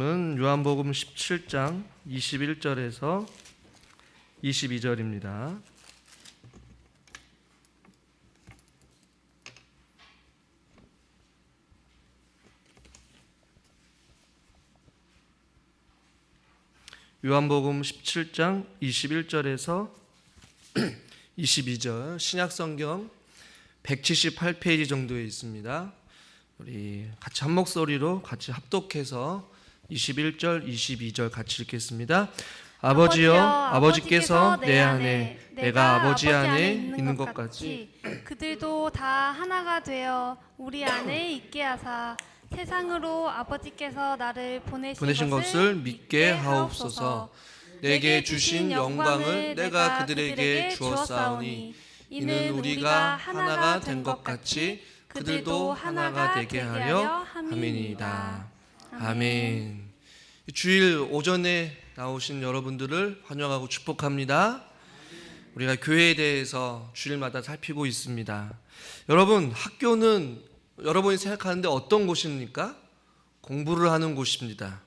은 요한복음 17장 21절에서 22절입니다. 요한복음 17장 21절에서 22절 신약성경 178페이지 정도에 있습니다. 우리 같이 한 목소리로 같이 합독해서 21절, 22절 같이 읽겠습니다. 아버지여, 아버지께서 내 안에, 내가 아버지 안에 있는 것 같이 그들도 다 하나가 되어 우리 안에 있게 하사 세상으로 아버지께서 나를 보내신 것을 믿게 하옵소서. 내게 주신 영광을 내가 그들에게 주었사오니 이는 우리가 하나가 된 것 같이 그들도 하나가 되게 하려 함이니이다. 아멘. 주일 오전에 나오신 여러분들을 환영하고 축복합니다. 우리가 교회에 대해서 주일마다 살피고 있습니다. 여러분, 학교는 여러분이 생각하는데 어떤 곳입니까? 공부를 하는 곳입니다.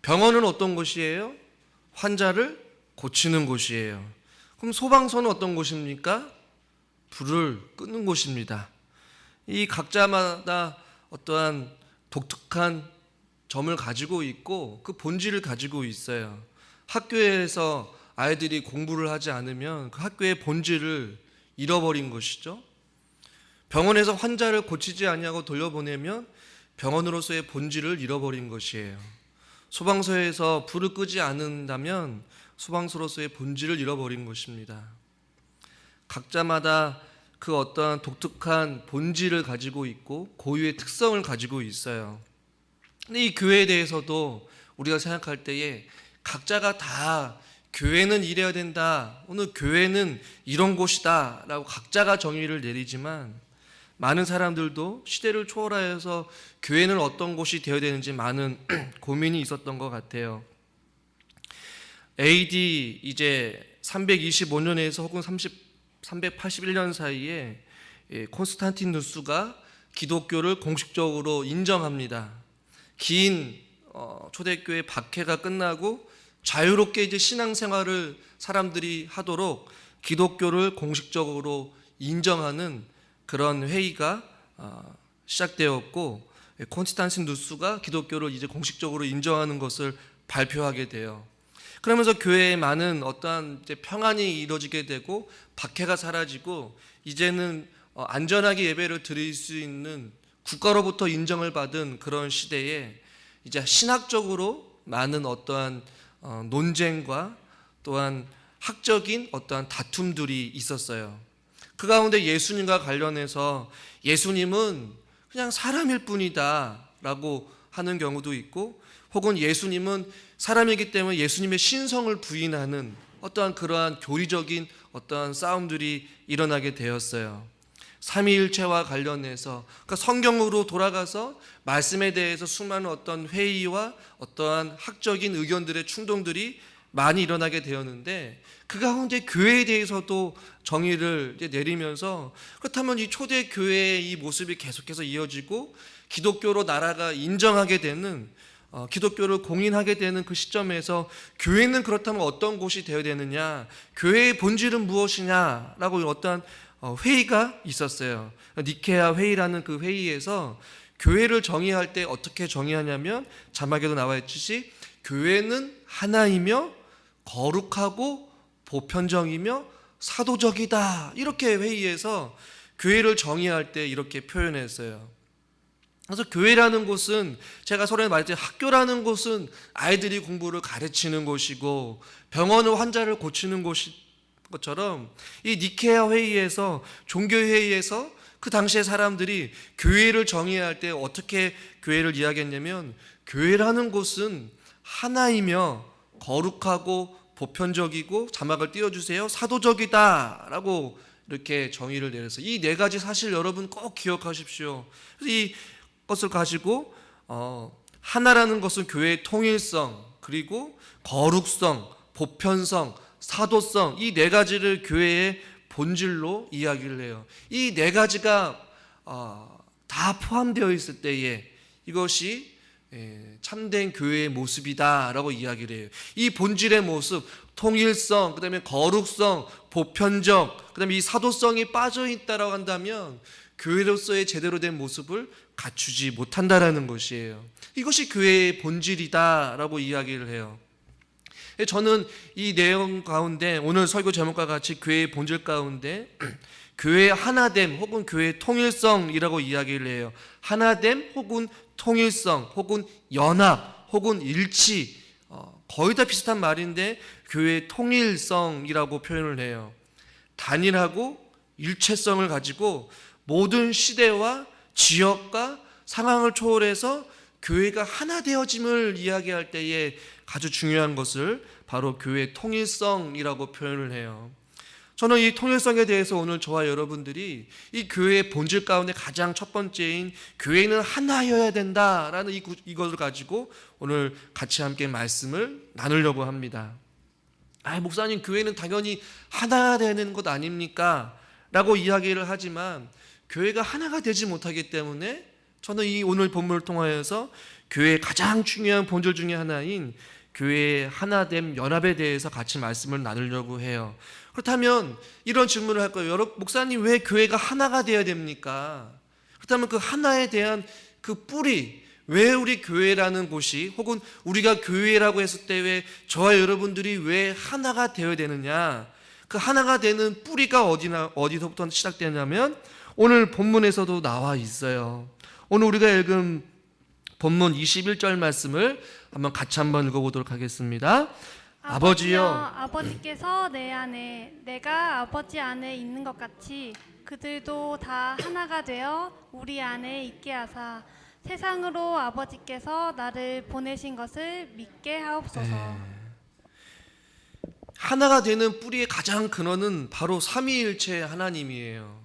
병원은 어떤 곳이에요? 환자를 고치는 곳이에요. 그럼 소방서는 어떤 곳입니까? 불을 끄는 곳입니다. 이 각자마다 어떠한 독특한 점을 가지고 있고 그 본질을 가지고 있어요. 학교에서 아이들이 공부를 하지 않으면 그 학교의 본질을 잃어버린 것이죠. 병원에서 환자를 고치지 아니하고 돌려보내면 병원으로서의 본질을 잃어버린 것이에요. 소방서에서 불을 끄지 않는다면 소방서로서의 본질을 잃어버린 것입니다. 각자마다 그 어떠한 독특한 본질을 가지고 있고 고유의 특성을 가지고 있어요. 근데 이 교회에 대해서도 우리가 생각할 때에 각자가 다 교회는 이래야 된다, 오늘 교회는 이런 곳이다 라고 각자가 정의를 내리지만 많은 사람들도 시대를 초월하여서 교회는 어떤 곳이 되어야 되는지 많은 고민이 있었던 것 같아요. AD 이제 325년에서 혹은 381년 사이에 콘스탄티누스가 기독교를 공식적으로 인정합니다. 긴 초대교회 박해가 끝나고 자유롭게 이제 신앙생활을 사람들이 하도록 기독교를 공식적으로 인정하는 그런 회의가 시작되었고, 콘스탄티누스가 기독교를 이제 공식적으로 인정하는 것을 발표하게 돼요. 그러면서 교회에 많은 어떠한 이제 평안이 이루어지게 되고 박해가 사라지고 이제는 안전하게 예배를 드릴 수 있는 국가로부터 인정을 받은 그런 시대에 이제 신학적으로 많은 어떠한 논쟁과 또한 학적인 어떠한 다툼들이 있었어요. 그 가운데 예수님과 관련해서 예수님은 그냥 사람일 뿐이다 라고 하는 경우도 있고, 혹은 예수님은 사람이기 때문에 예수님의 신성을 부인하는 어떠한 그러한 교리적인 어떠한 싸움들이 일어나게 되었어요. 삼위일체와 관련해서, 그러니까 성경으로 돌아가서 말씀에 대해서 수많은 어떤 회의와 어떠한 학적인 의견들의 충동들이 많이 일어나게 되었는데, 그 가운데 교회에 대해서도 정의를 내리면서, 그렇다면 이 초대 교회의 이 모습이 계속해서 이어지고 기독교로 나라가 인정하게 되는, 기독교를 공인하게 되는 그 시점에서 교회는 그렇다면 어떤 곳이 되어야 되느냐, 교회의 본질은 무엇이냐라고 어떠한 회의가 있었어요. 니케아 회의라는 그 회의에서 교회를 정의할 때 어떻게 정의하냐면, 자막에도 나와 있듯이 교회는 하나이며 거룩하고 보편적이며 사도적이다, 이렇게 회의에서 교회를 정의할 때 이렇게 표현했어요. 그래서 교회라는 곳은, 제가 서론에 말했듯이 학교라는 곳은 아이들이 공부를 가르치는 곳이고 병원은 환자를 고치는 곳인 것처럼, 이 니케아 회의에서, 종교회의에서 그 당시에 사람들이 교회를 정의할 때 어떻게 교회를 이야기했냐면, 교회라는 곳은 하나이며 거룩하고 보편적이고, 자막을 띄워주세요, 사도적이다 라고 이렇게 정의를 내렸어요. 이 네 가지 사실 여러분 꼭 기억하십시오. 그래서 이 것을 가지고 하나라는 것은 교회의 통일성, 그리고 거룩성, 보편성, 사도성, 이 네 가지를 교회의 본질로 이야기를 해요. 이 네 가지가 다 포함되어 있을 때에 이것이 참된 교회의 모습이다라고 이야기를 해요. 이 본질의 모습, 통일성, 그다음에 거룩성, 보편적, 그다음에 이 사도성이 빠져 있다라고 한다면 교회로서의 제대로 된 모습을 갖추지 못한다라는 것이에요. 이것이 교회의 본질이다라고 이야기를 해요. 저는 이 내용 가운데 오늘 설교 제목과 같이 교회의 본질 가운데 교회의 하나됨 혹은 교회의 통일성이라고 이야기를 해요. 하나됨 혹은 통일성 혹은 연합 혹은 일치, 거의 다 비슷한 말인데 교회의 통일성이라고 표현을 해요. 단일하고 일체성을 가지고 모든 시대와 지역과 상황을 초월해서 교회가 하나 되어짐을 이야기할 때에 아주 중요한 것을 바로 교회의 통일성이라고 표현을 해요. 저는 이 통일성에 대해서 오늘 저와 여러분들이 이 교회의 본질 가운데 가장 첫 번째인 교회는 하나여야 된다라는 이것을 가지고 오늘 같이 함께 말씀을 나누려고 합니다. 목사님, 교회는 당연히 하나가 되는 것 아닙니까? 라고 이야기를 하지만 교회가 하나가 되지 못하기 때문에 저는 이 오늘 본문을 통하여서 교회의 가장 중요한 본질 중에 하나인 교회의 하나됨, 연합에 대해서 같이 말씀을 나누려고 해요. 그렇다면 이런 질문을 할 거예요. 목사님, 왜 교회가 하나가 되어야 됩니까? 그렇다면 그 하나에 대한 그 뿌리, 왜 우리 교회라는 곳이 혹은 우리가 교회라고 했을 때 왜 저와 여러분들이 왜 하나가 되어야 되느냐? 그 하나가 되는 뿌리가 어디서부터 시작되냐면 오늘 본문에서도 나와 있어요. 오늘 우리가 읽은 본문 21절 말씀을 한번 읽어보도록 하겠습니다. 아버지여, 아버지께서 내 안에, 내가 아버지 안에 있는 것 같이 그들도 다 하나가 되어 우리 안에 있게 하사 세상으로 아버지께서 나를 보내신 것을 믿게 하옵소서. 하나가 되는 뿌리의 가장 근원은 바로 삼위일체 하나님이에요.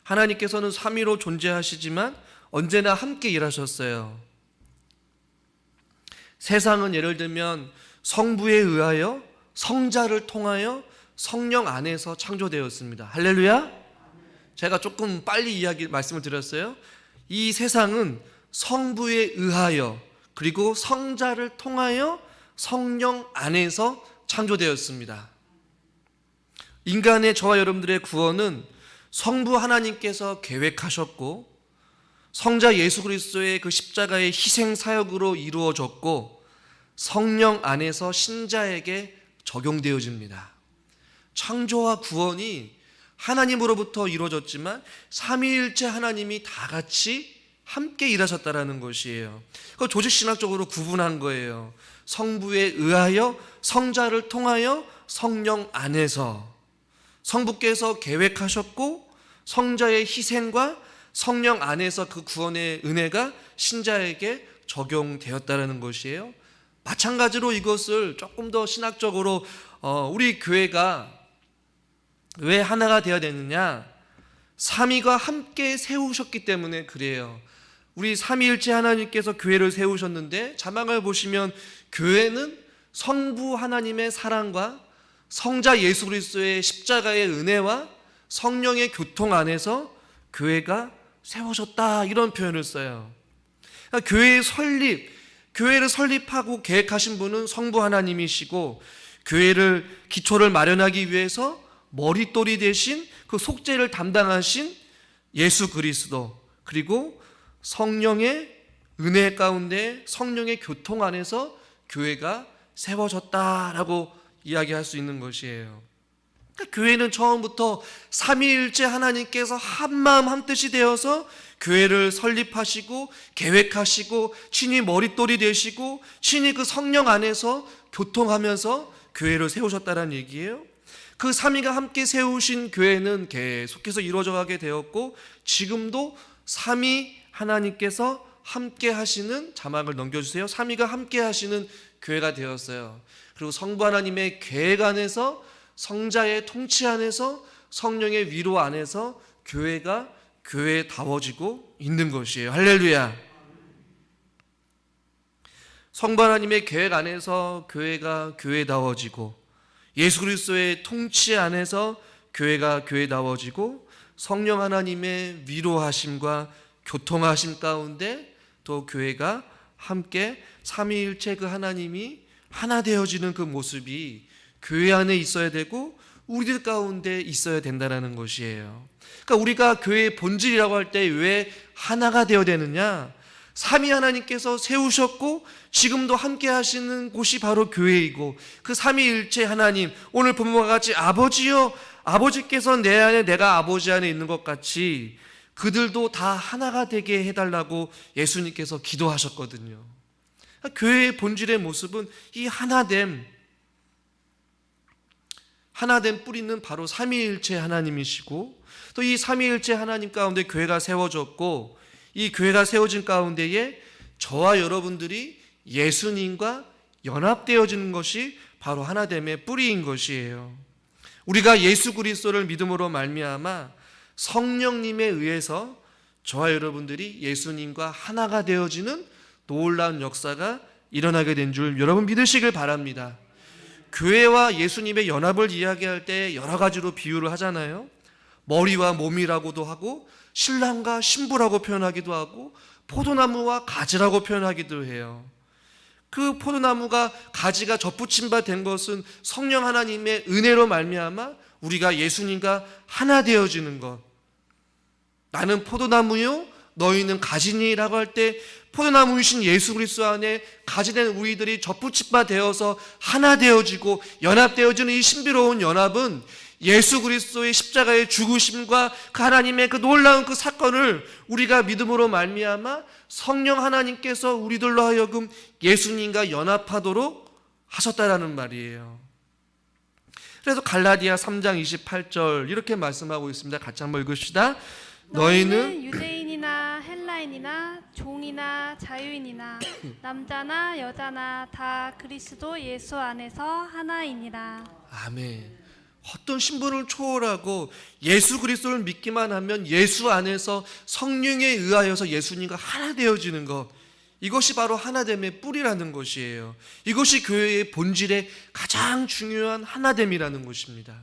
하나님께서는 삼위로 존재하시지만 언제나 함께 일하셨어요. 세상은 예를 들면 성부에 의하여, 성자를 통하여, 성령 안에서 창조되었습니다. 할렐루야. 제가 조금 빨리 말씀을 드렸어요. 이 세상은 성부에 의하여 그리고 성자를 통하여 성령 안에서 창조되었습니다. 인간의 저와 여러분들의 구원은 성부 하나님께서 계획하셨고 성자 예수 그리스도의 그 십자가의 희생 사역으로 이루어졌고 성령 안에서 신자에게 적용되어집니다. 창조와 구원이 하나님으로부터 이루어졌지만 삼위일체 하나님이 다 같이 함께 일하셨다라는 것이에요. 그걸 조직신학적으로 구분한 거예요. 성부에 의하여, 성자를 통하여, 성령 안에서. 성부께서 계획하셨고 성자의 희생과 성령 안에서 그 구원의 은혜가 신자에게 적용되었다는 것이에요. 마찬가지로 이것을 조금 더 신학적으로 우리 교회가 왜 하나가 되어야 되느냐? 삼위가 함께 세우셨기 때문에 그래요. 우리 삼위일체 하나님께서 교회를 세우셨는데 자막을 보시면 교회는 성부 하나님의 사랑과 성자 예수 그리스도의 십자가의 은혜와 성령의 교통 안에서 교회가 세워졌다, 이런 표현을 써요. 그러니까 교회를 설립하고 계획하신 분은 성부 하나님이시고 교회를 기초를 마련하기 위해서 머릿돌이 되신 그 속죄를 담당하신 예수 그리스도, 그리고 성령의 은혜 가운데 성령의 교통 안에서 교회가 세워졌다라고 이야기할 수 있는 것이에요. 그러니까 교회는 처음부터 삼위일체 하나님께서 한마음 한뜻이 되어서 교회를 설립하시고 계획하시고 친히 머릿돌이 되시고 친히 그 성령 안에서 교통하면서 교회를 세우셨다는 얘기예요. 그 삼위가 함께 세우신 교회는 계속해서 이루어져 가게 되었고 지금도 삼위 하나님께서 함께 하시는, 자막을 넘겨주세요. 삼위가 함께 하시는 교회가 되었어요. 그리고 성부 하나님의 계획 안에서, 성자의 통치 안에서, 성령의 위로 안에서 교회가 교회다워지고 있는 것이에요. 할렐루야. 성부 하나님의 계획 안에서 교회가 교회다워지고 예수 그리스도의 통치 안에서 교회가 교회다워지고 성령 하나님의 위로하심과 교통하심 가운데 또 교회가 함께 삼위일체 그 하나님이 하나 되어지는 그 모습이 교회 안에 있어야 되고 우리들 가운데 있어야 된다는 것이에요. 그러니까 우리가 교회의 본질이라고 할 때 왜 하나가 되어야 되느냐? 삼위 하나님께서 세우셨고 지금도 함께 하시는 곳이 바로 교회이고, 그 삼위일체 하나님, 오늘 본문과 같이 아버지요, 아버지께서 내 안에 내가 아버지 안에 있는 것 같이 그들도 다 하나가 되게 해달라고 예수님께서 기도하셨거든요. 그러니까 교회의 본질의 모습은 이 하나됨 뿌리는 바로 삼위일체 하나님이시고, 또 이 삼위일체 하나님 가운데 교회가 세워졌고, 이 교회가 세워진 가운데에 저와 여러분들이 예수님과 연합되어지는 것이 바로 하나됨의 뿌리인 것이에요. 우리가 예수 그리스도를 믿음으로 말미암아 성령님에 의해서 저와 여러분들이 예수님과 하나가 되어지는 놀라운 역사가 일어나게 된 줄 여러분 믿으시길 바랍니다. 교회와 예수님의 연합을 이야기할 때 여러 가지로 비유를 하잖아요. 머리와 몸이라고도 하고, 신랑과 신부라고 표현하기도 하고, 포도나무와 가지라고 표현하기도 해요. 그 포도나무가 가지가 접붙임 바 된 것은 성령 하나님의 은혜로 말미암아 우리가 예수님과 하나 되어지는 것. 나는 포도나무요 너희는 가지니라고 할 때 포도나무이신 예수 그리스도 안에 가지된 우리들이 접붙임 바 되어서 하나 되어지고 연합되어지는 이 신비로운 연합은 예수 그리스도의 십자가의 죽으심과 그 하나님의 그 놀라운 그 사건을 우리가 믿음으로 말미암아 성령 하나님께서 우리들로 하여금 예수님과 연합하도록 하셨다라는 말이에요. 그래서 갈라디아 3장 28절 이렇게 말씀하고 있습니다. 같이 한번 읽읍시다. 너희는 유대인이나 헬라인이나 종이나 자유인이나 남자나 여자나 다 그리스도 예수 안에서 하나이니라. 아멘. 어떤 신분을 초월하고 예수 그리스도를 믿기만 하면 예수 안에서 성령에 의하여서 예수님과 하나 되어지는 것, 이것이 바로 하나됨의 뿌리라는 것이에요. 이것이 교회의 본질의 가장 중요한 하나됨이라는 것입니다.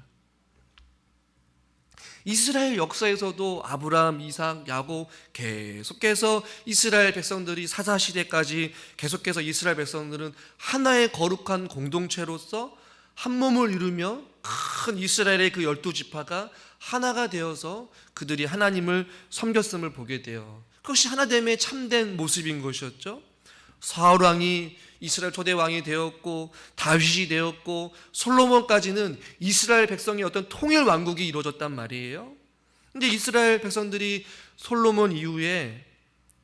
이스라엘 역사에서도 아브라함, 이삭, 야곱 계속해서 이스라엘 백성들이 사사시대까지 계속해서 이스라엘 백성들은 하나의 거룩한 공동체로서 한 몸을 이루며 큰 이스라엘의 그 12지파가 하나가 되어서 그들이 하나님을 섬겼음을 보게 돼요. 그것이 하나됨의 참된 모습인 것이었죠. 사울 왕이 이스라엘 초대 왕이 되었고, 다윗이 되었고, 솔로몬까지는 이스라엘 백성의 어떤 통일 왕국이 이루어졌단 말이에요. 근데 이스라엘 백성들이 솔로몬 이후에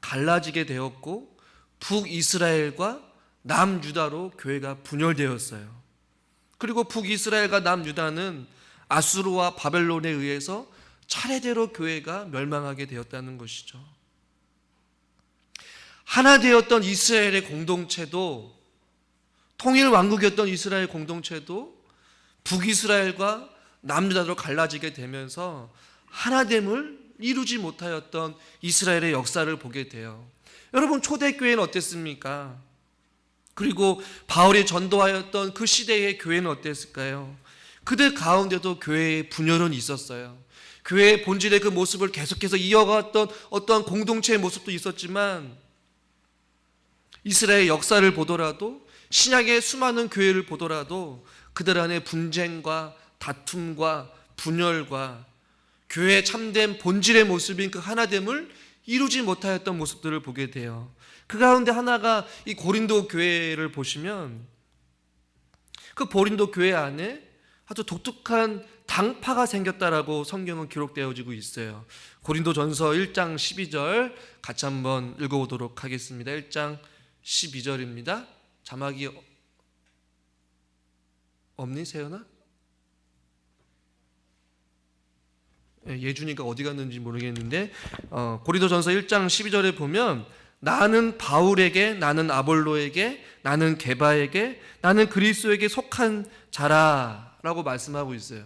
갈라지게 되었고, 북이스라엘과 남유다로 교회가 분열되었어요. 그리고 북이스라엘과 남유다는 아수르와 바벨론에 의해서 차례대로 교회가 멸망하게 되었다는 것이죠. 하나 되었던 이스라엘의 공동체도, 통일 왕국이었던 이스라엘 공동체도 북이스라엘과 남유다로 갈라지게 되면서 하나됨을 이루지 못하였던 이스라엘의 역사를 보게 돼요. 여러분, 초대교회는 어땠습니까? 그리고 바울이 전도하였던 그 시대의 교회는 어땠을까요? 그들 가운데도 교회의 분열은 있었어요. 교회의 본질의 그 모습을 계속해서 이어갔던 어떠한 공동체의 모습도 있었지만, 이스라엘 역사를 보더라도, 신약의 수많은 교회를 보더라도 그들 안에 분쟁과 다툼과 분열과 교회의 참된 본질의 모습인 그 하나됨을 이루지 못하였던 모습들을 보게 돼요. 그 가운데 하나가 이 고린도 교회를 보시면, 그 고린도 교회 안에 아주 독특한 당파가 생겼다라고 성경은 기록되어지고 있어요. 고린도전서 1장 12절 같이 한번 읽어보도록 하겠습니다. 1장 12절입니다. 자막이 없니, 세연아? 예준이가 어디 갔는지 모르겠는데, 고린도전서 1장 12절에 보면, 나는 바울에게, 나는 아볼로에게, 나는 게바에게, 나는 그리스도에게 속한 자라라고 말씀하고 있어요.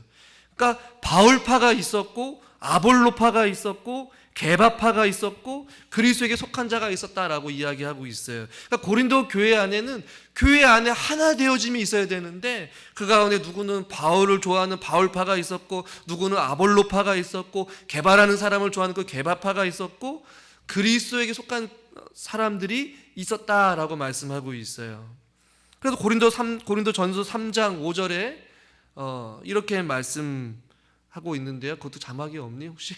그러니까 바울파가 있었고, 아볼로파가 있었고, 게바파가 있었고, 그리스도에게 속한 자가 있었다라고 이야기하고 있어요. 그러니까 고린도 교회 안에는 교회 안에 하나 되어짐이 있어야 되는데, 그 가운데 누구는 바울을 좋아하는 바울파가 있었고, 누구는 아볼로파가 있었고, 게바라는 사람을 좋아하는 그 게바파가 있었고, 그리스도에게 속한 사람들이 있었다라고 말씀하고 있어요. 그래서 고린도전서 3장 5절에 이렇게 말씀하고 있는데요. 그것도 자막이 없니 혹시?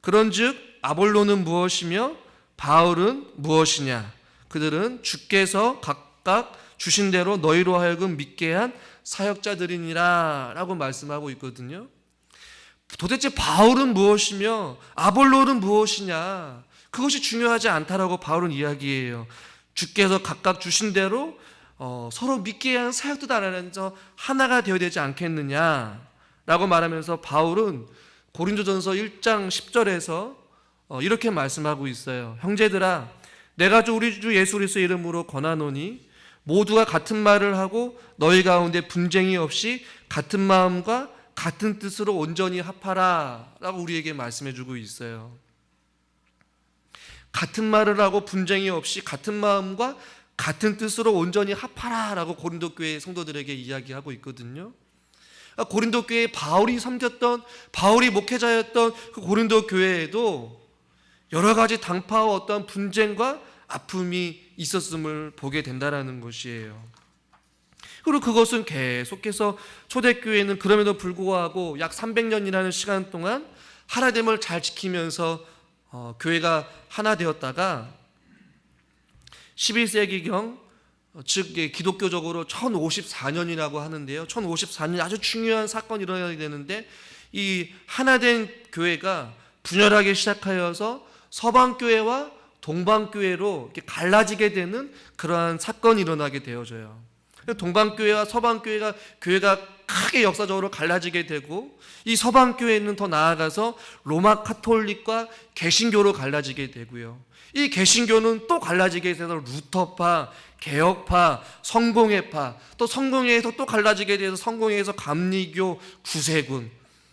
그런즉 아볼로는 무엇이며 바울은 무엇이냐? 그들은 주께서 각각 주신 대로 너희로 하여금 믿게 한 사역자들이니라 라고 말씀하고 있거든요. 도대체 바울은 무엇이며 아볼로는 무엇이냐? 그것이 중요하지 않다라고 바울은 이야기해요. 주께서 각각 주신 대로 서로 믿게 한 사역들 안에서 하나가 되어야 되지 않겠느냐라고 말하면서 바울은 고린도전서 1장 10절에서 이렇게 말씀하고 있어요. 형제들아, 내가 우리 주 예수 그리스도의 이름으로 권하노니 모두가 같은 말을 하고 너희 가운데 분쟁이 없이 같은 마음과 같은 뜻으로 온전히 합하라 라고 우리에게 말씀해 주고 있어요. 같은 말을 하고 분쟁이 없이 같은 마음과 같은 뜻으로 온전히 합하라 라고 고린도 교회 성도들에게 이야기하고 있거든요. 고린도 교회에 바울이 섬겼던, 바울이 목회자였던 그 고린도 교회에도 여러 가지 당파와 어떤 분쟁과 아픔이 있었음을 보게 된다는 것이에요. 그리고 그것은 계속해서 초대교회는 그럼에도 불구하고 약 300년이라는 시간 동안 하나됨을 잘 지키면서 교회가 하나 되었다가 11세기경 즉 기독교적으로 1054년이라고 하는데요. 1054년 아주 중요한 사건이 일어나야 되는데 이 하나된 교회가 분열하기 시작하여서 서방교회와 동방교회로 이렇게 갈라지게 되는 그러한 사건이 일어나게 되어져요. 동방교회와 서방교회가 크게 역사적으로 갈라지게 되고 이 서방교회는 더 나아가서 로마 카톨릭과 개신교로 갈라지게 되고요. 이 개신교는 또 갈라지게 돼서 루터파, 개혁파, 성공회파, 또 성공회에서 또 갈라지게 돼서 성공회에서 감리교, 구세군,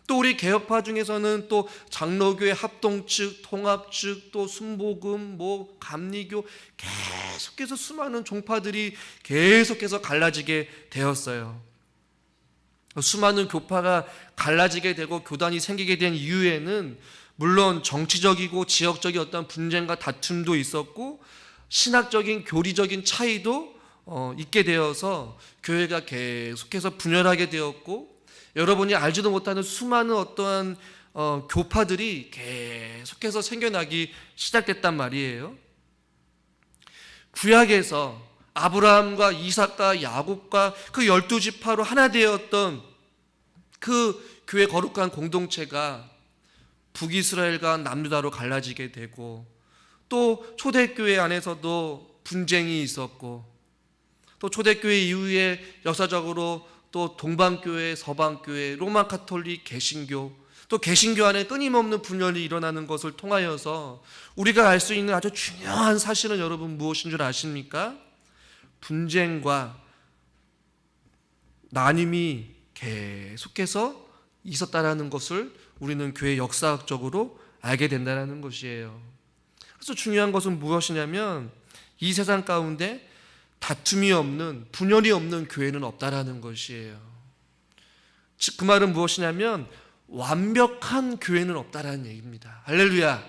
또 우리 개혁파 중에서는 또 장로교회 합동 측, 통합 측, 또 순복음, 감리교 계속해서 수많은 종파들이 계속해서 갈라지게 되었어요. 수많은 교파가 갈라지게 되고 교단이 생기게 된 이유에는 물론 정치적이고 지역적인 어떤 분쟁과 다툼도 있었고 신학적인 교리적인 차이도 있게 되어서 교회가 계속해서 분열하게 되었고 여러분이 알지도 못하는 수많은 어떠한 교파들이 계속해서 생겨나기 시작됐단 말이에요. 구약에서 아브라함과 이삭과 야곱과 그 12지파로 하나 되었던 그 교회 거룩한 공동체가 북이스라엘과 남유다로 갈라지게 되고 또 초대교회 안에서도 분쟁이 있었고 또 초대교회 이후에 역사적으로 또 동방교회, 서방교회, 로마 카톨릭, 개신교 또 개신교 안에 끊임없는 분열이 일어나는 것을 통하여서 우리가 알 수 있는 아주 중요한 사실은 여러분 무엇인 줄 아십니까? 분쟁과 나눔이 계속해서 있었다라는 것을 우리는 교회 역사학적으로 알게 된다는 것이에요. 그래서 중요한 것은 무엇이냐면 이 세상 가운데 다툼이 없는, 분열이 없는 교회는 없다라는 것이에요. 즉 그 말은 무엇이냐면 완벽한 교회는 없다라는 얘기입니다. 할렐루야.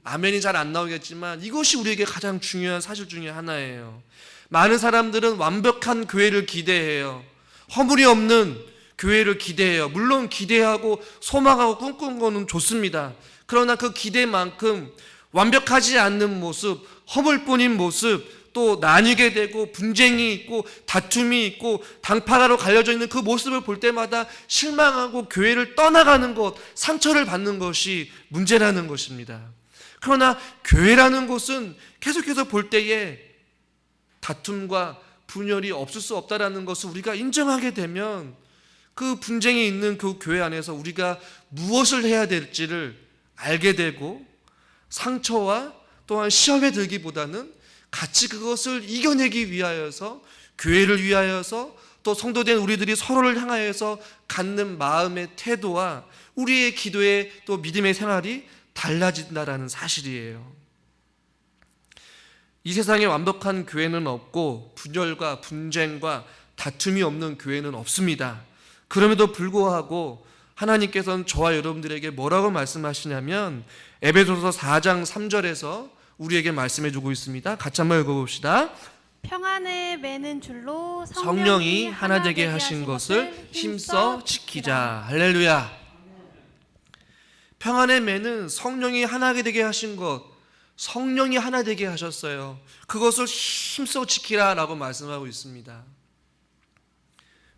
아멘이 잘 안 나오겠지만 이것이 우리에게 가장 중요한 사실 중에 하나예요. 많은 사람들은 완벽한 교회를 기대해요. 허물이 없는 교회를 기대해요. 물론 기대하고 소망하고 꿈꾸는 것은 좋습니다. 그러나 그 기대만큼 완벽하지 않는 모습, 허물뿐인 모습, 또 나뉘게 되고 분쟁이 있고 다툼이 있고 당파가로 갈려져 있는 그 모습을 볼 때마다 실망하고 교회를 떠나가는 것, 상처를 받는 것이 문제라는 것입니다. 그러나 교회라는 곳은 계속해서 볼 때에 다툼과 분열이 없을 수 없다라는 것을 우리가 인정하게 되면 그 분쟁이 있는 그 교회 안에서 우리가 무엇을 해야 될지를 알게 되고 상처와 또한 시험에 들기보다는 같이 그것을 이겨내기 위하여서 교회를 위하여서 또 성도된 우리들이 서로를 향하여서 갖는 마음의 태도와 우리의 기도의 또 믿음의 생활이 달라진다라는 사실이에요. 이 세상에 완벽한 교회는 없고 분열과 분쟁과 다툼이 없는 교회는 없습니다. 그럼에도 불구하고 하나님께서는 저와 여러분들에게 뭐라고 말씀하시냐면 에베소서 4장 3절에서 우리에게 말씀해 주고 있습니다. 같이 한번 읽어봅시다. 평안에 매는 줄로 성령이 하나 되게 하신 것을 힘써 지키자. 할렐루야. 평안에 매는 성령이 하나 되게 하신 것, 성령이 하나 되게 하셨어요. 그것을 힘써 지키라라고 말씀하고 있습니다.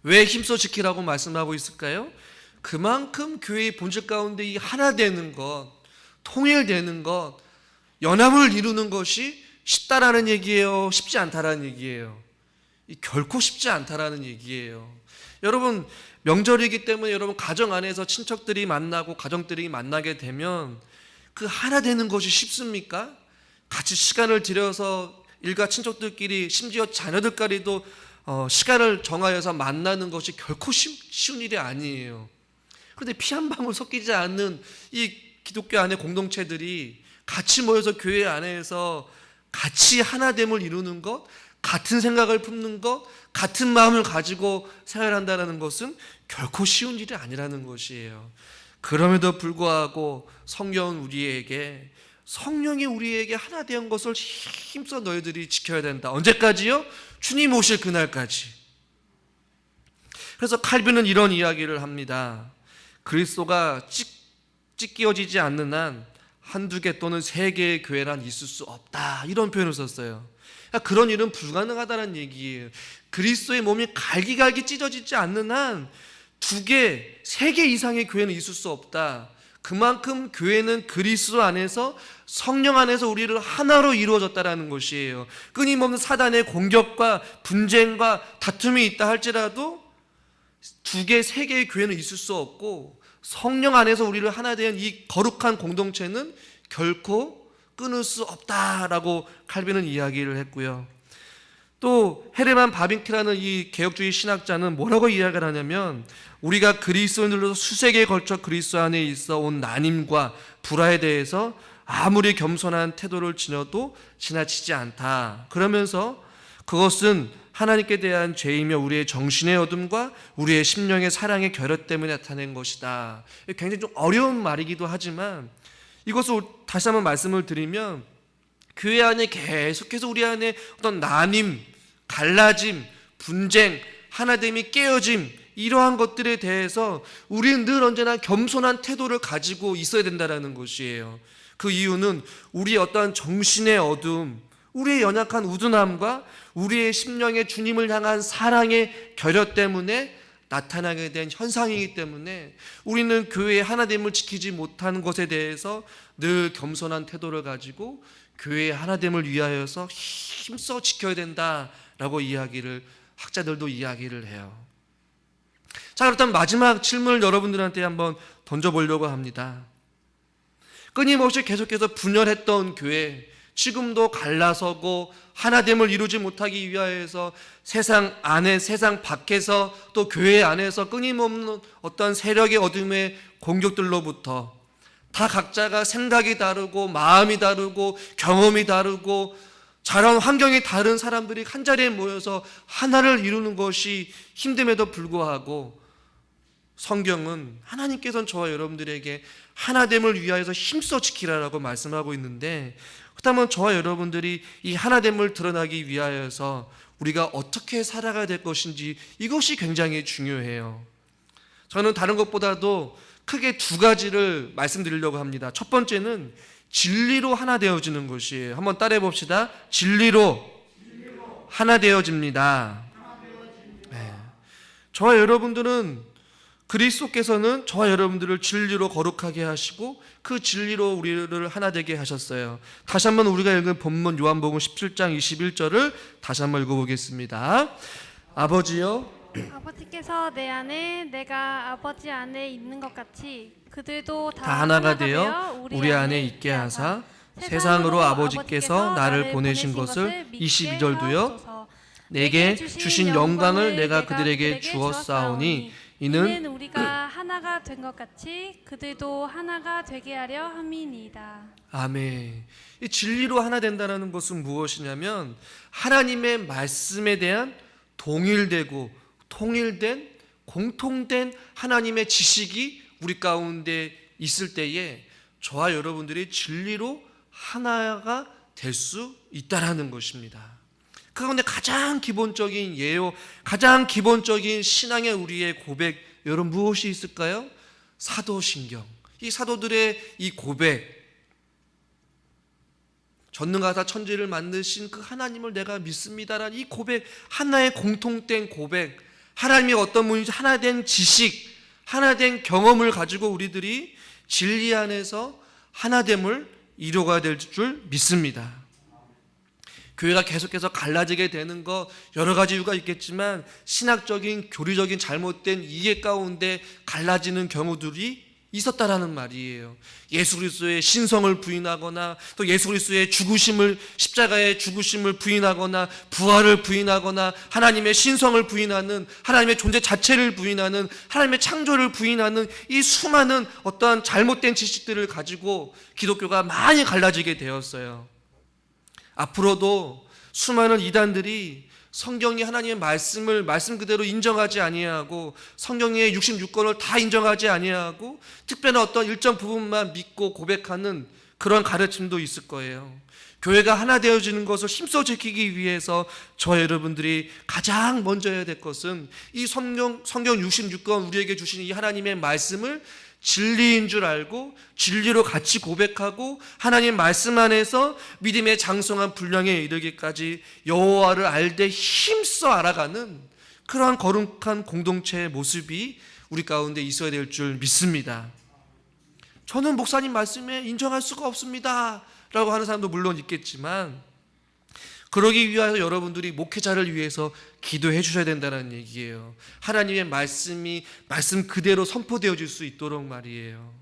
왜 힘써 지키라고 말씀하고 있을까요? 그만큼 교회의 본질 가운데 이 하나 되는 것, 통일되는 것, 연합을 이루는 것이 쉽다라는 얘기예요? 쉽지 않다라는 얘기예요? 결코 쉽지 않다라는 얘기예요. 여러분, 명절이기 때문에 여러분 가정 안에서 친척들이 만나고 가정들이 만나게 되면 그 하나 되는 것이 쉽습니까? 같이 시간을 들여서 일가 친척들끼리 심지어 자녀들까지도 시간을 정하여서 만나는 것이 결코 쉬운 일이 아니에요. 그런데 피 한 방울 섞이지 않는 이 기독교 안의 공동체들이 같이 모여서 교회 안에서 같이 하나됨을 이루는 것, 같은 생각을 품는 것, 같은 마음을 가지고 생활한다는 것은 결코 쉬운 일이 아니라는 것이에요. 그럼에도 불구하고 성경은 우리에게, 성령이 우리에게 하나 된 것을 힘써 너희들이 지켜야 된다. 언제까지요? 주님 오실 그날까지. 그래서 칼빈은 이런 이야기를 합니다. 그리스도가 찢겨지지 않는 한 한두 개 또는 세 개의 교회란 있을 수 없다, 이런 표현을 썼어요. 그러니까 그런 일은 불가능하다는 얘기예요. 그리스도의 몸이 갈기갈기 찢어지지 않는 한 두 개, 세 개 이상의 교회는 있을 수 없다. 그만큼 교회는 그리스도 안에서, 성령 안에서 우리를 하나로 이루어졌다라는 것이에요. 끊임없는 사단의 공격과 분쟁과 다툼이 있다 할지라도 두 개, 세 개의 교회는 있을 수 없고, 성령 안에서 우리를 하나 된 이 거룩한 공동체는 결코 끊을 수 없다라고 칼빈은 이야기를 했고요. 또 헤르만 바빙크라는 이 개혁주의 신학자는 뭐라고 이야기를 하냐면, 우리가 그리스도인들로 수세기에 걸쳐 그리스도 안에 있어 온 나님과 불화에 대해서 아무리 겸손한 태도를 지녀도 지나치지 않다. 그러면서 그것은 하나님께 대한 죄이며 우리의 정신의 어둠과 우리의 심령의 사랑의 결여 때문에 나타낸 것이다. 굉장히 좀 어려운 말이기도 하지만 이것을 다시 한번 말씀을 드리면, 교회 안에 계속해서 우리 안에 어떤 나님, 갈라짐, 분쟁, 하나됨이 깨어짐, 이러한 것들에 대해서 우리는 늘 언제나 겸손한 태도를 가지고 있어야 된다는 것이에요. 그 이유는 우리의 어떠한 정신의 어둠, 우리의 연약한 우둔함과 우리의 심령의 주님을 향한 사랑의 결여 때문에 나타나게 된 현상이기 때문에 우리는 교회의 하나됨을 지키지 못하는 것에 대해서 늘 겸손한 태도를 가지고 교회의 하나됨을 위하여서 힘써 지켜야 된다라고 학자들도 이야기를 해요. 자, 그렇다면 마지막 질문을 여러분들한테 한번 던져보려고 합니다. 끊임없이 계속해서 분열했던 교회, 지금도 갈라서고 하나됨을 이루지 못하기 위하여서 세상 안에, 세상 밖에서, 또 교회 안에서 끊임없는 어떤 세력의 어둠의 공격들로부터 다 각자가 생각이 다르고 마음이 다르고 경험이 다르고 자라온 환경이 다른 사람들이 한자리에 모여서 하나를 이루는 것이 힘듦에도 불구하고 성경은 하나님께서는 저와 여러분들에게 하나됨을 위하여서 힘써 지키라라고 말씀하고 있는데, 그렇다면 저와 여러분들이 이 하나됨을 드러나기 위하여서 우리가 어떻게 살아가야 될 것인지, 이것이 굉장히 중요해요. 저는 다른 것보다도 크게 두 가지를 말씀드리려고 합니다. 첫 번째는 진리로 하나 되어지는 것이에요. 한번 따라해 봅시다. 진리로 하나 되어집니다. 네. 저와 여러분들은, 그리스도께서는 저와 여러분들을 진리로 거룩하게 하시고 그 진리로 우리를 하나 되게 하셨어요. 다시 한번 우리가 읽은 본문 요한복음 17장 21절을 다시 한번 읽어보겠습니다. 아버지여, 아버지께서 내 안에, 내가 아버지 안에 있는 것 같이 그들도 다 하나가 되어 우리 안에 있게 하사 세상으로 아버지께서 나를 보내신 것을 22절도요 내게 주신 영광을 내가 그들에게 주었사오니 이는 우리가 하나가 된 것 같이 그들도 하나가 되게 하려 함이니이다. 아멘. 이 진리로 하나 된다는 것은 무엇이냐면, 하나님의 말씀에 대한 동일되고 통일된, 공통된 하나님의 지식이 우리 가운데 있을 때에 저와 여러분들이 진리로 하나가 될 수 있다라는 것입니다. 그 가운데 가장 기본적인 예요, 가장 기본적인 신앙의 우리의 고백, 여러분 무엇이 있을까요? 사도신경. 이 사도들의 이 고백, 전능하사 천지를 만드신 그 하나님을 내가 믿습니다라는 이 고백, 하나의 공통된 고백, 하나님이 어떤 분인지 하나된 지식, 하나된 경험을 가지고 우리들이 진리 안에서 하나됨을 이루어가야 될 줄 믿습니다. 교회가 계속해서 갈라지게 되는 거 여러 가지 이유가 있겠지만 신학적인 교리적인 잘못된 이해 가운데 갈라지는 경우들이 있었다라는 말이에요. 예수 그리스도의 신성을 부인하거나 또 예수 그리스도의 죽으심을, 십자가의 죽으심을 부인하거나 부활을 부인하거나 하나님의 신성을 부인하는, 하나님의 존재 자체를 부인하는, 하나님의 창조를 부인하는 이 수많은 어떠한 잘못된 지식들을 가지고 기독교가 많이 갈라지게 되었어요. 앞으로도 수많은 이단들이 성경이 하나님의 말씀을 말씀 그대로 인정하지 아니하고 성경의 66권을 다 인정하지 아니하고 특별한 어떤 일정 부분만 믿고 고백하는 그런 가르침도 있을 거예요. 교회가 하나 되어지는 것을 힘써 지키기 위해서 저와 여러분들이 가장 먼저 해야 될 것은 이 성경 66권 우리에게 주신 이 하나님의 말씀을 진리인 줄 알고 진리로 같이 고백하고 하나님 말씀 안에서 믿음의 장성한 분량에 이르기까지 여호와를 알되 힘써 알아가는 그러한 거룩한 공동체의 모습이 우리 가운데 있어야 될 줄 믿습니다. 저는 목사님 말씀에 인정할 수가 없습니다 라고 하는 사람도 물론 있겠지만 그러기 위하여 여러분들이 목회자를 위해서 기도해 주셔야 된다는 얘기예요. 하나님의 말씀이 말씀 그대로 선포되어질 수 있도록 말이에요.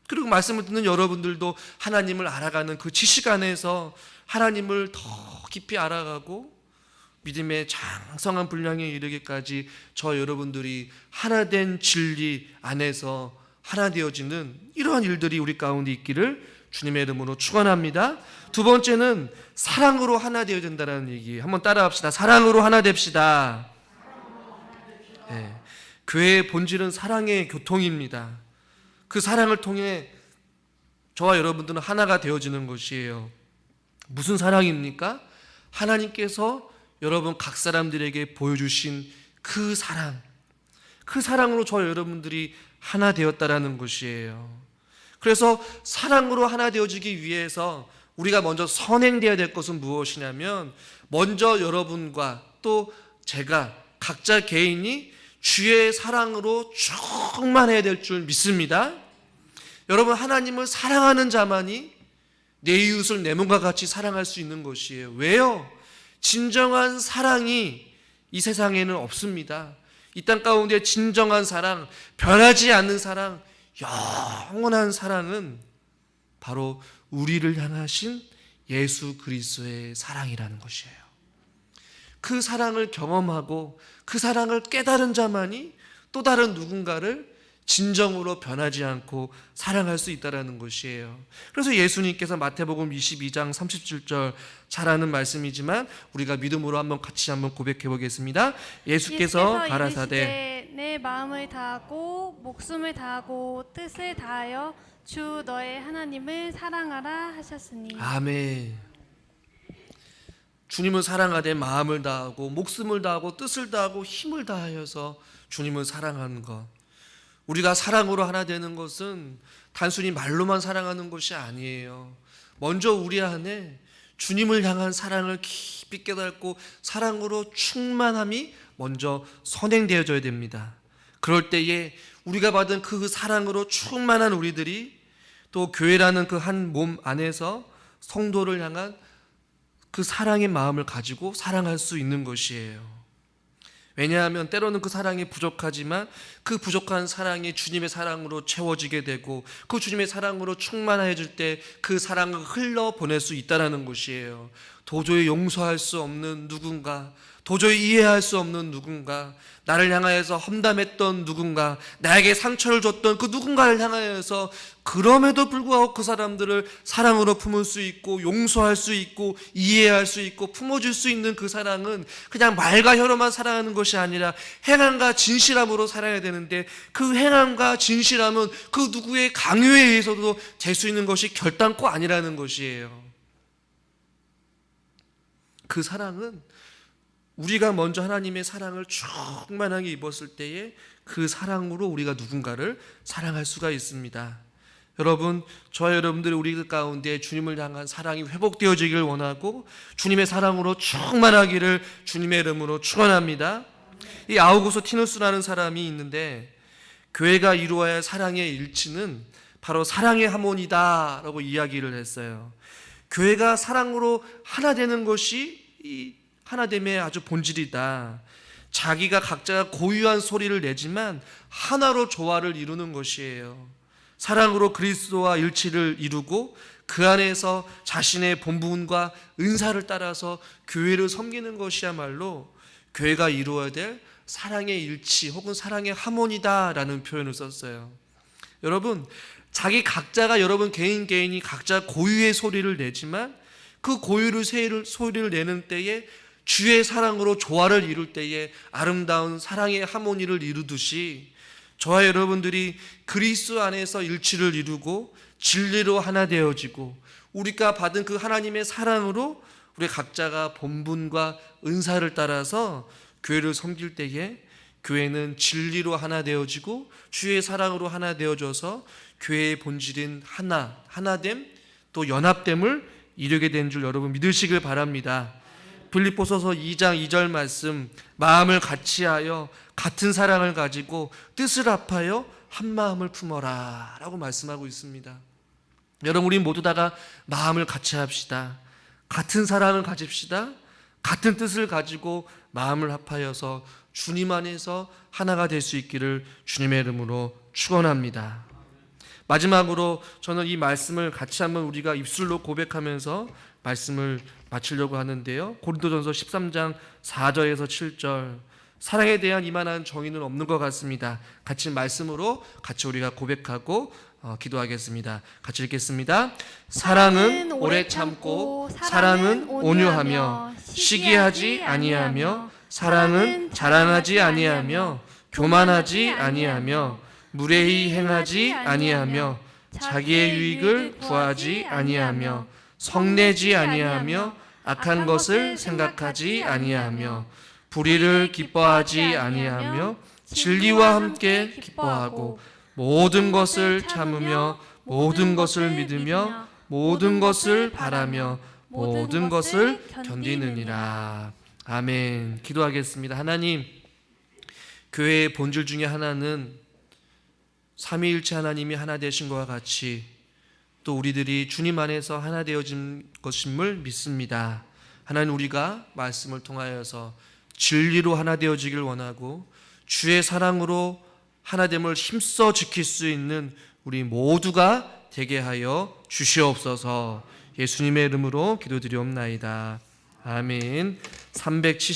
그리고 말씀을 듣는 여러분들도 하나님을 알아가는 그 지식 안에서 하나님을 더 깊이 알아가고 믿음의 장성한 분량에 이르기까지 저 여러분들이 하나된 진리 안에서 하나 되어지는 이러한 일들이 우리 가운데 있기를 주님의 이름으로 축원합니다. 두 번째는 사랑으로 하나 되어야 된다는 얘기. 한번 따라합시다. 사랑으로 하나 됩시다. 네. 교회의 본질은 사랑의 교통입니다. 그 사랑을 통해 저와 여러분들은 하나가 되어지는 것이에요. 무슨 사랑입니까? 하나님께서 여러분 각 사람들에게 보여주신 그 사랑, 그 사랑으로 저와 여러분들이 하나 되었다라는 것이에요. 그래서 사랑으로 하나 되어지기 위해서 우리가 먼저 선행되어야 될 것은 무엇이냐면 먼저 여러분과 또 제가 각자 개인이 주의 사랑으로 충만해야 될 줄 믿습니다. 여러분 하나님을 사랑하는 자만이 내 이웃을 내 몸과 같이 사랑할 수 있는 것이에요. 왜요? 진정한 사랑이 이 세상에는 없습니다. 이 땅 가운데 진정한 사랑, 변하지 않는 사랑, 영원한 사랑은 바로 우리를 향하신 예수 그리스도의 사랑이라는 것이에요. 그 사랑을 경험하고 그 사랑을 깨달은 자만이 또 다른 누군가를 진정으로 변하지 않고 사랑할 수 있다는 것이에요. 그래서 예수님께서 마태복음 22장 37절 잘 아는 말씀이지만 우리가 믿음으로 같이 한번 고백해 보겠습니다. 예수께서 가라사대 내 마음을 다하고 목숨을 다하고 뜻을 다하여 주 너의 하나님을 사랑하라 하셨으니. 아멘. 주님을 사랑하되 마음을 다하고 목숨을 다하고 뜻을 다하고 힘을 다하여서 주님을 사랑하는 것. 우리가 사랑으로 하나 되는 것은 단순히 말로만 사랑하는 것이 아니에요. 먼저 우리 안에 주님을 향한 사랑을 깊이 깨닫고 사랑으로 충만함이 먼저 선행되어져야 됩니다. 그럴 때에 우리가 받은 그 사랑으로 충만한 우리들이 또 교회라는 그 한 몸 안에서 성도를 향한 그 사랑의 마음을 가지고 사랑할 수 있는 것이에요. 왜냐하면 때로는 그 사랑이 부족하지만 그 부족한 사랑이 주님의 사랑으로 채워지게 되고 그 주님의 사랑으로 충만해질 때 그 사랑을 흘러보낼 수 있다는 것이에요. 도저히 용서할 수 없는 누군가, 도저히 이해할 수 없는 누군가, 나를 향하여서 험담했던 누군가, 나에게 상처를 줬던 그 누군가를 향하여서 그럼에도 불구하고 그 사람들을 사랑으로 품을 수 있고 용서할 수 있고 이해할 수 있고 품어줄 수 있는 그 사랑은 그냥 말과 혀로만 사랑하는 것이 아니라 행함과 진실함으로 살아야 되는데, 그 행함과 진실함은 그 누구의 강요에 의해서도 될 수 있는 것이 결단코 아니라는 것이에요. 그 사랑은 우리가 먼저 하나님의 사랑을 충만하게 입었을 때에 그 사랑으로 우리가 누군가를 사랑할 수가 있습니다. 여러분, 저와 여러분들이 우리 가운데 주님을 향한 사랑이 회복되어지길 원하고 주님의 사랑으로 충만하기를 주님의 이름으로 축원합니다. 이 아우구스티누스라는 사람이 있는데, 교회가 이루어야 할 사랑의 일치는 바로 사랑의 하모니다 라고 이야기를 했어요. 교회가 사랑으로 하나 되는 것이 이 하나됨의 아주 본질이다. 자기가 각자가 고유한 소리를 내지만 하나로 조화를 이루는 것이에요. 사랑으로 그리스도와 일치를 이루고 그 안에서 자신의 본분과 은사를 따라서 교회를 섬기는 것이야말로 교회가 이루어야 될 사랑의 일치 혹은 사랑의 하모니다라는 표현을 썼어요. 여러분, 자기 각자가, 여러분 개인이 각자 고유의 소리를 내지만 그 고유의 소리를 내는 때에 주의 사랑으로 조화를 이룰 때에 아름다운 사랑의 하모니를 이루듯이 저와 여러분들이 그리스도 안에서 일치를 이루고 진리로 하나 되어지고 우리가 받은 그 하나님의 사랑으로 우리 각자가 본분과 은사를 따라서 교회를 섬길 때에 교회는 진리로 하나 되어지고 주의 사랑으로 하나 되어져서 교회의 본질인 하나됨, 또 연합됨을 이루게 된 줄 여러분 믿으시길 바랍니다. 빌립보서서 2장 2절 말씀, 마음을 같이하여 같은 사랑을 가지고 뜻을 합하여 한 마음을 품어라 라고 말씀하고 있습니다. 여러분, 우리 모두 다가 마음을 같이 합시다. 같은 사랑을 가집시다. 같은 뜻을 가지고 마음을 합하여서 주님 안에서 하나가 될 수 있기를 주님의 이름으로 축원합니다. 마지막으로 저는 이 말씀을 같이 한번 우리가 입술로 고백하면서 말씀을 마치려고 하는데요. 고린도전서 13장 4절에서 7절, 사랑에 대한 이만한 정의는 없는 것 같습니다. 같이 말씀으로 같이 우리가 고백하고 기도하겠습니다. 같이 읽겠습니다. 사랑은 오래 참고 사랑은 온유하며 시기하지 아니하며 사랑은 자랑하지 아니하며 교만하지 아니하며 무례히 행하지 아니하며 자기의 유익을 구하지 아니하며 성내지 아니하며 악한 것을 생각하지 아니하며 불의를 기뻐하지 아니하며 진리와 함께 기뻐하고 모든 것을 참으며 모든 것을 믿으며 모든 것을 바라며 모든 것을 견디느니라. 아멘. 기도하겠습니다. 하나님, 교회의 본질 중에 하나는 삼위일체 하나님이 하나 되신 것과 같이 또 우리들이 주님 안에서 하나 되어진 것임을 믿습니다. 하나님, 우리가 말씀을 통하여서 진리로 하나 되어지길 원하고 주의 사랑으로 하나됨을 힘써 지킬 수 있는 우리 모두가 되게 하여 주시옵소서. 예수님의 이름으로 기도드리옵나이다. 아멘. 370